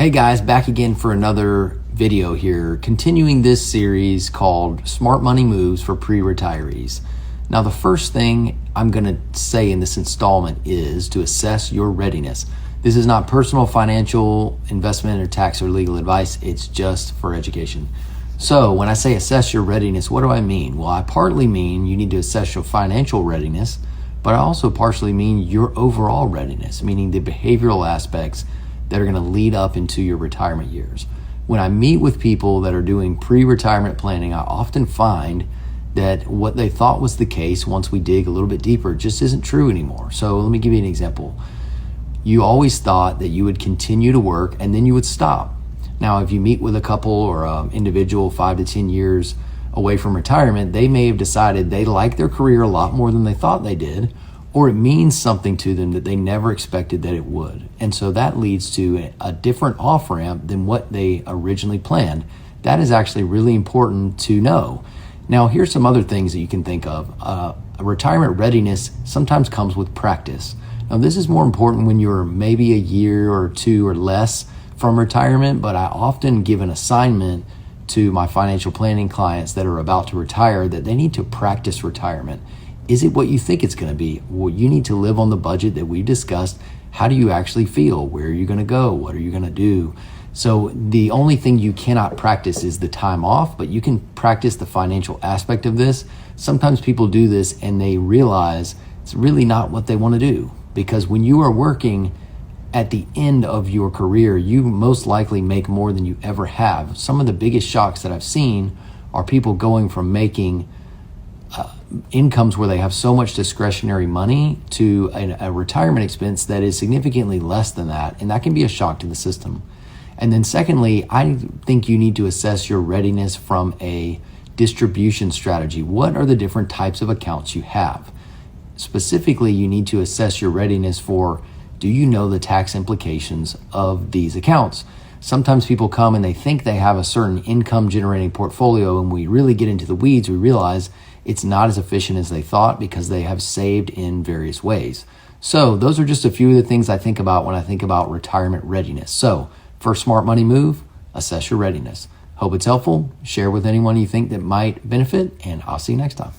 Hey guys, back again for another video here, continuing this series called Smart Money Moves for Pre-Retirees. Now, the first thing I'm going to say in this installment is to assess your readiness. This is not personal, financial, investment, or tax or legal advice. It's just for education. So when I say assess your readiness, what do I mean? Well, I partly mean you need to assess your financial readiness, but I also partially mean your overall readiness, meaning the behavioral aspects that are going to lead up into your retirement years. When I meet with people that are doing pre-retirement planning, I often find that what they thought was the case once we dig a little bit deeper just isn't true anymore. So let me give you an example. You always thought that you would continue to work and then you would stop. Now, if you meet with a couple or an individual 5 to 10 years away from retirement, they may have decided they like their career a lot more than they thought they did, or it means something to them that they never expected that it would. And so that leads to a different off-ramp than what they originally planned. That is actually really important to know. Now, here's some other things that you can think of. A retirement readiness sometimes comes with practice. Now, this is more important when you're maybe a year or two or less from retirement, but I often give an assignment to my financial planning clients that are about to retire that they need to practice retirement. Is it what you think it's going to be? Well, you need to live on the budget that we discussed. How do you actually feel? Where are you going to go? What are you going to do? So the only thing you cannot practice is the time off, but you can practice the financial aspect of this. Sometimes people do this and they realize it's really not what they want to do, because when you are working at the end of your career, you most likely make more than you ever have. Some of the biggest shocks that I've seen are people going from making incomes where they have so much discretionary money to a retirement expense that is significantly less than that. And that can be a shock to the system. And then secondly, I think you need to assess your readiness from a distribution strategy. What are the different types of accounts you have? Specifically, you need to assess your readiness for, do you know the tax implications of these accounts? Sometimes people come and they think they have a certain income generating portfolio, and we really get into the weeds, we realize it's not as efficient as they thought because they have saved in various ways. So those are just a few of the things I think about when I think about retirement readiness. So first smart money move, assess your readiness. Hope it's helpful. Share with anyone you think that might benefit, and I'll see you next time.